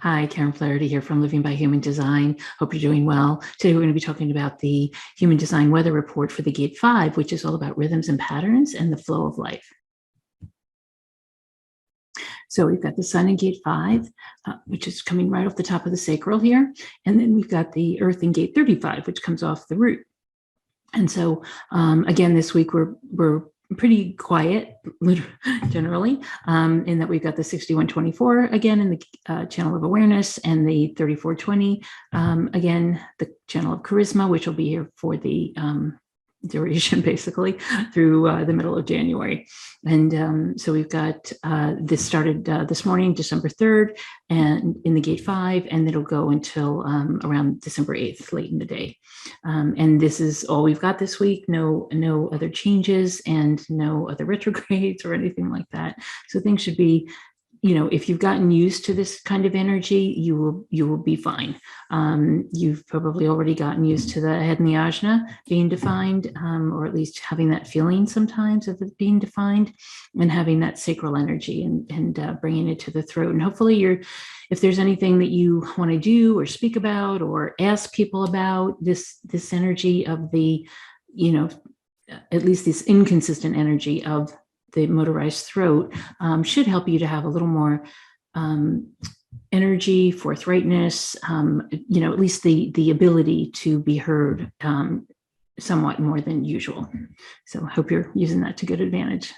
Hi, Karen Flaherty here from Living by Human Design. Hope you're doing well. Today we're going to be talking about the Human Design Weather Report for the Gate 5, which is all about rhythms and patterns and the flow of life. So we've got the Sun in Gate 5, which is coming right off the top of the sacral here. And then we've got the Earth in Gate 35, which comes off the root. And so, again, this week we're pretty quiet, generally, in that we've got the 6124 again in the channel of awareness, and the 3420 again, the channel of charisma, which will be here for the duration basically through the middle of January. And so we've got this started this morning, December 3rd, and in the Gate 5, and it'll go until around December 8th, late in the day. And this is all we've got this week. No other changes and no other retrogrades or anything like that. So things should be, if you've gotten used to this kind of energy, you will be fine. You've probably already gotten used to the head and the ajna being defined, or at least having that feeling sometimes of it being defined, and having that sacral energy and bringing it to the throat. And hopefully if there's anything that you want to do or speak about or ask people about, this energy of the, at least this inconsistent energy of the motorized throat should help you to have a little more energy, forthrightness, at least the ability to be heard somewhat more than usual. So I hope you're using that to good advantage.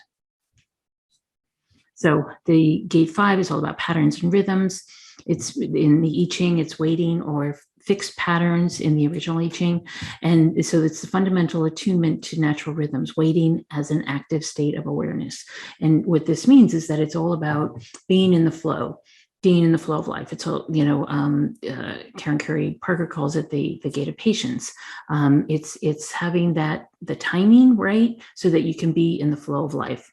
So the Gate 5 is all about patterns and rhythms. It's in the I Ching, it's waiting or fixed patterns in the original I Ching. And so it's the fundamental attunement to natural rhythms, waiting as an active state of awareness. And what this means is that it's all about being in the flow of life. It's all, Karen Curry Parker calls it the gate of patience. It's having the timing right so that you can be in the flow of life.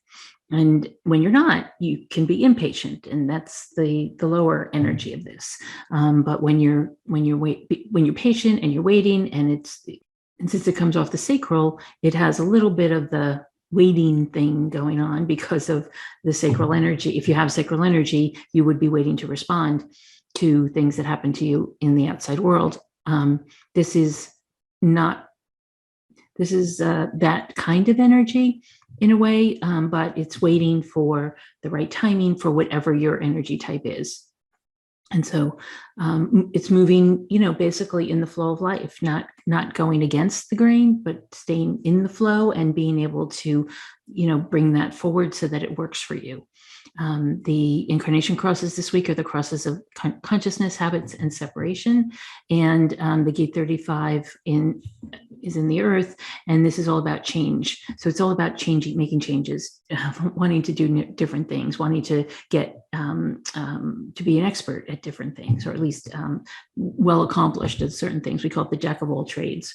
And when you're not, you can be impatient, and that's the lower energy of this. But when you're patient and you're waiting, and since it comes off the sacral, it has a little bit of the waiting thing going on because of the sacral energy. If you have sacral energy, you would be waiting to respond to things that happen to you in the outside world. This is that kind of energy in a way, but it's waiting for the right timing for whatever your energy type is. And so it's moving, basically in the flow of life, not going against the grain, but staying in the flow and being able to, bring that forward so that it works for you. The incarnation crosses this week are the crosses of consciousness, habits, and separation. And the Gate 35 is in the Earth, and this is all about change. So it's all about changing, making changes, wanting to do different things, wanting to get to be an expert at different things, or at least well accomplished at certain things. We call it the jack of all trades,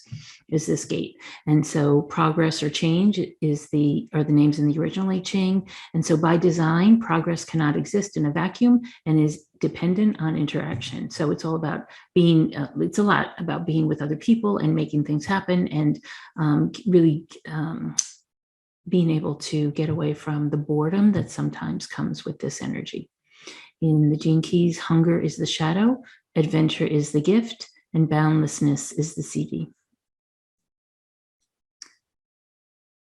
is this gate. And so progress or change are the names in the original I Ching. And so by design, progress cannot exist in a vacuum and is dependent on interaction. So it's all about it's a lot about being with other people and making things happen, and really being able to get away from the boredom that sometimes comes with this energy. In the Gene Keys, hunger is the shadow, adventure is the gift, and boundlessness is the CD.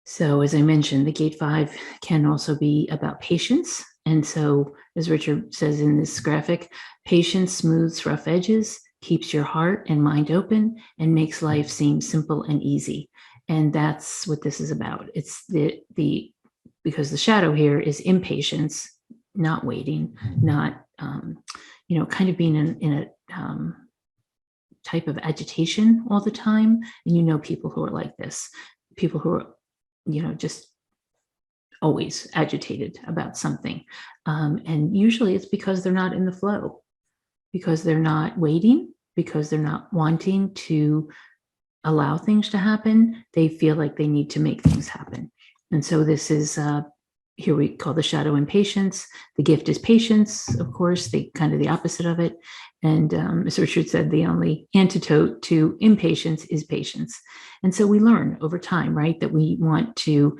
So as I mentioned, the Gate 5 can also be about patience. And so, as Richard says in this graphic, patience smooths rough edges, keeps your heart and mind open, and makes life seem simple and easy. And that's what this is about. It's because the shadow here is impatience, not waiting, not, kind of being in a type of agitation all the time. And people who are like this, people who are, just always agitated about something. And usually it's because they're not in the flow, because they're not waiting, because they're not wanting to allow things to happen. They feel like they need to make things happen. And so this is, here we call the shadow impatience. The gift is patience, of course, kind of the opposite of it. And as Richard said, the only antidote to impatience is patience. And so we learn over time, right, that we want to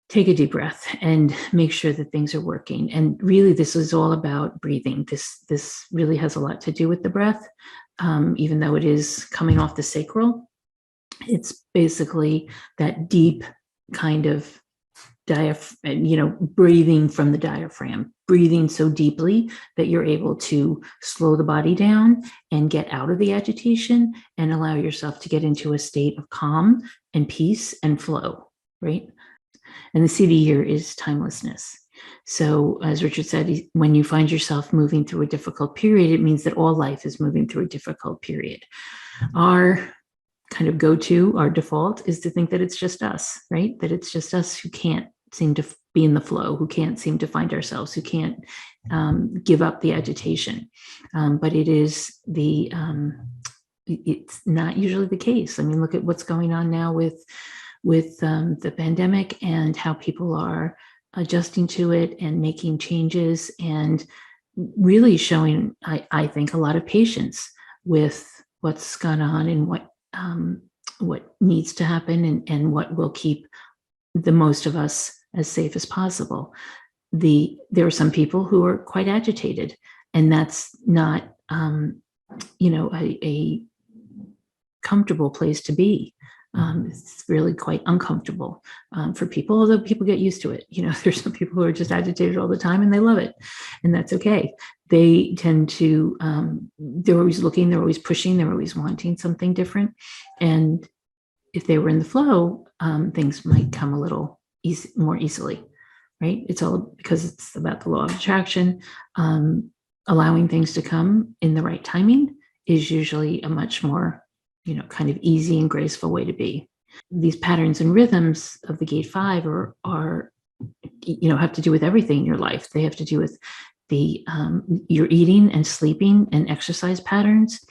take a deep breath and make sure that things are working. And really, this is all about breathing. This really has a lot to do with the breath, even though it is coming off the sacral. It's basically that deep kind of breathing from the diaphragm, breathing so deeply that you're able to slow the body down and get out of the agitation and allow yourself to get into a state of calm and peace and flow, right? And the CD here is timelessness. So, as Richard said, when you find yourself moving through a difficult period, it means that all life is moving through a difficult period. Our kind of go-to, our default, is to think that it's just us, right? That it's just us who can't seem to be in the flow, who can't seem to find ourselves, who can't give up the agitation. But it's not usually the case. I mean, look at what's going on now with the pandemic and how people are adjusting to it and making changes and really showing, I think, a lot of patience with what's gone on and what needs to happen and what will keep the most of us as safe as possible. There are some people who are quite agitated, and that's not a comfortable place to be. It's really quite uncomfortable for people, although people get used to it. There's some people who are just agitated all the time and they love it, and that's okay. They tend to, they're always looking, they're always pushing, they're always wanting something different. And if they were in the flow, things might come a little more easily, right? It's all because it's about the law of attraction. Allowing things to come in the right timing is usually a much more kind of easy and graceful way to be. These patterns and rhythms of the gate 5 are have to do with everything in your life. They have to do with your eating and sleeping and exercise patterns.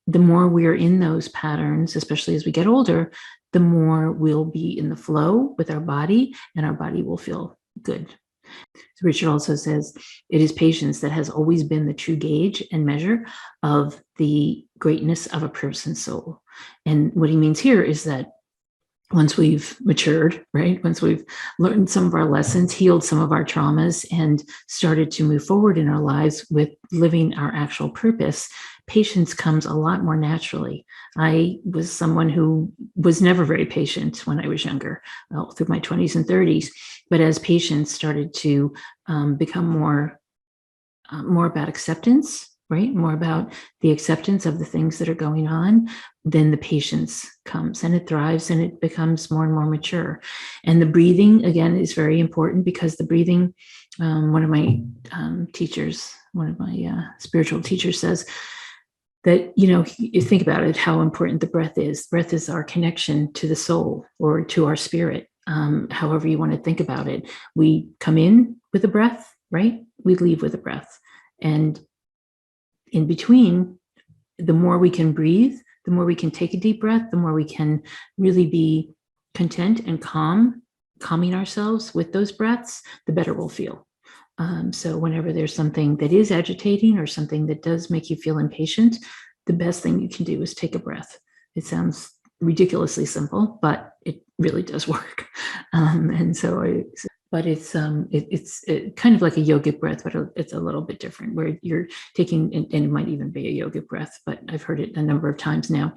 The more we're in those patterns, especially as we get older, the more we'll be in the flow with our body, and our body will feel good. So Richard also says, it is patience that has always been the true gauge and measure of the greatness of a person's soul. And what he means here is that once we've matured, right? Once we've learned some of our lessons, healed some of our traumas, and started to move forward in our lives with living our actual purpose, patience comes a lot more naturally. I was someone who was never very patient when I was younger, through my 20s and 30s. But as patience started to become more about acceptance, right? More about the acceptance of the things that are going on, then the patience comes and it thrives and it becomes more and more mature. And the breathing, again, is very important, because the breathing, one of my teachers, one of my spiritual teachers says that, you think about it, how important the breath is. Breath is our connection to the soul or to our spirit, however you want to think about it. We come in with a breath, right? We leave with a breath. And in between, the more we can breathe, the more we can take a deep breath, the more we can really be content and calming ourselves with those breaths, the better we'll feel. So whenever there's something that is agitating or something that does make you feel impatient, the best thing you can do is take a breath. It sounds ridiculously simple, but it really does work. But it's kind of like a yogic breath, but it's a little bit different, where you're taking, and it might even be a yogic breath, but I've heard it a number of times now,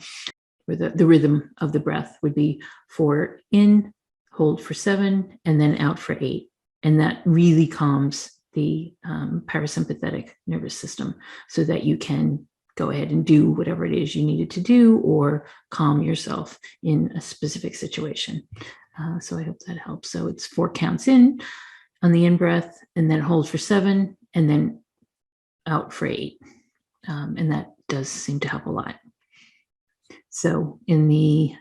where the rhythm of the breath would be 4 in, hold for 7, and then out for 8. And that really calms the parasympathetic nervous system, so that you can go ahead and do whatever it is you needed to do, or calm yourself in a specific situation. So I hope that helps. So it's 4 counts in on the in-breath, and then hold for 7, and then out for 8. And that does seem to help a lot. So in the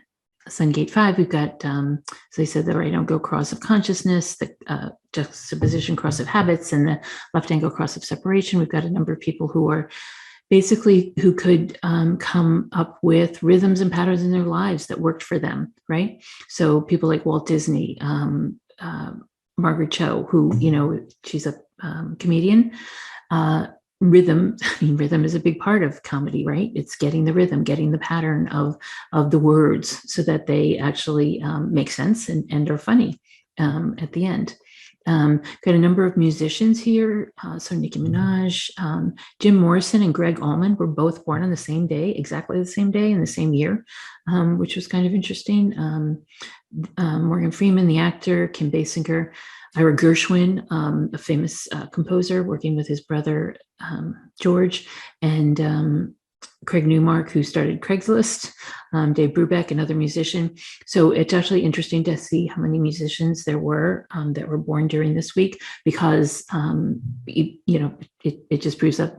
Sun Gate 5, we've got, so they said the right angle cross of consciousness, the juxtaposition cross of habits, and the left angle cross of separation. We've got a number of people who are who could come up with rhythms and patterns in their lives that worked for them, right? So people like Walt Disney, Margaret Cho, who, she's a comedian. Rhythm is a big part of comedy, right? It's getting the rhythm, getting the pattern of the words, so that they actually make sense and are funny. at the end. Got a number of musicians here. So Nicki Minaj, Jim Morrison, and Greg Allman were both born on the same day, exactly the same day in the same year, which was kind of interesting. Morgan Freeman, the actor, Kim Basinger, Ira Gershwin, a famous composer working with his brother George, and Craig Newmark, who started Craigslist, Dave Brubeck, another musician. So it's actually interesting to see how many musicians there were that were born during this week, because it just proves up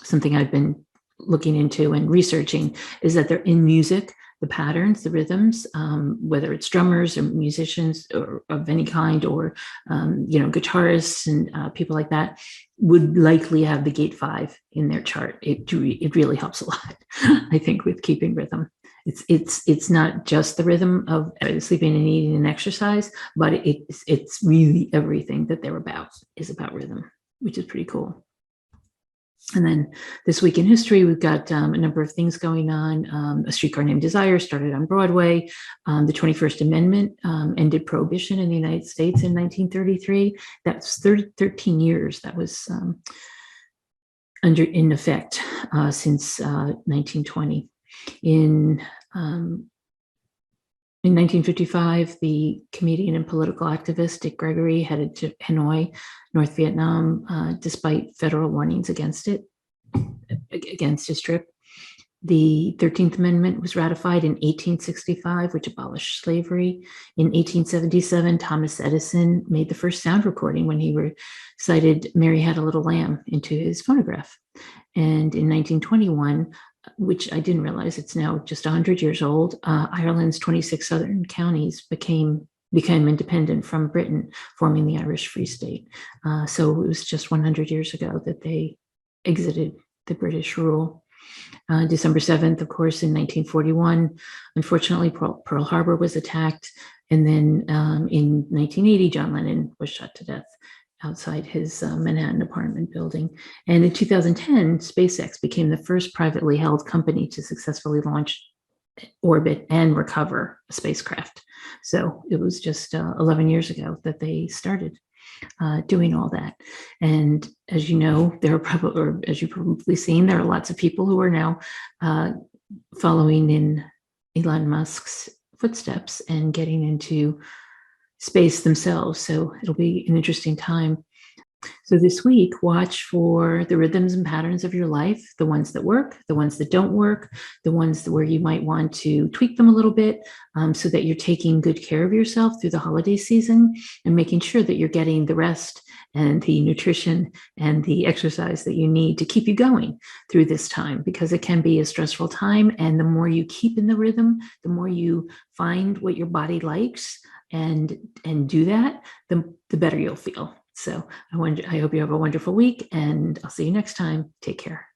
something I've been looking into and researching, is that they're in music. The patterns, the rhythms, whether it's drummers or musicians or of any kind, or guitarists and people like that, would likely have the gate 5 in their chart. It really helps a lot, I think, with keeping rhythm. It's not just the rhythm of sleeping and eating and exercise, but it's really everything that they're about is about rhythm, which is pretty cool. And then this week in history, we've got a number of things going on. A Streetcar Named Desire started on Broadway. The 21st Amendment ended prohibition in the United States in 1933. That's 13 years that was in effect since 1920. In 1955, the comedian and political activist Dick Gregory headed to Hanoi, North Vietnam, despite federal warnings against his trip. The 13th Amendment was ratified in 1865, which abolished slavery. In 1877, Thomas Edison made the first sound recording when he recited Mary Had a Little Lamb into his phonograph. And in 1921, which I didn't realize it's now just 100 years old, Ireland's 26 southern counties became independent from Britain, forming the Irish Free State. So it was just 100 years ago that they exited the British rule. December 7th, of course, in 1941, unfortunately, Pearl Harbor was attacked. And then in 1980, John Lennon was shot to death outside his Manhattan apartment building. And in 2010, SpaceX became the first privately held company to successfully launch, orbit, and recover a spacecraft. So it was just 11 years ago that they started doing all that. And as you know, as you've probably seen, there are lots of people who are now following in Elon Musk's footsteps and getting into space themselves. So it'll be an interesting time. So this week, watch for the rhythms and patterns of your life, the ones that work, the ones that don't work, the ones where you might want to tweak them a little bit, so that you're taking good care of yourself through the holiday season and making sure that you're getting the rest and the nutrition and the exercise that you need to keep you going through this time, because it can be a stressful time. And the more you keep in the rhythm, the more you find what your body likes and do that, the better you'll feel. So I hope you have a wonderful week, and I'll see you next time. Take care.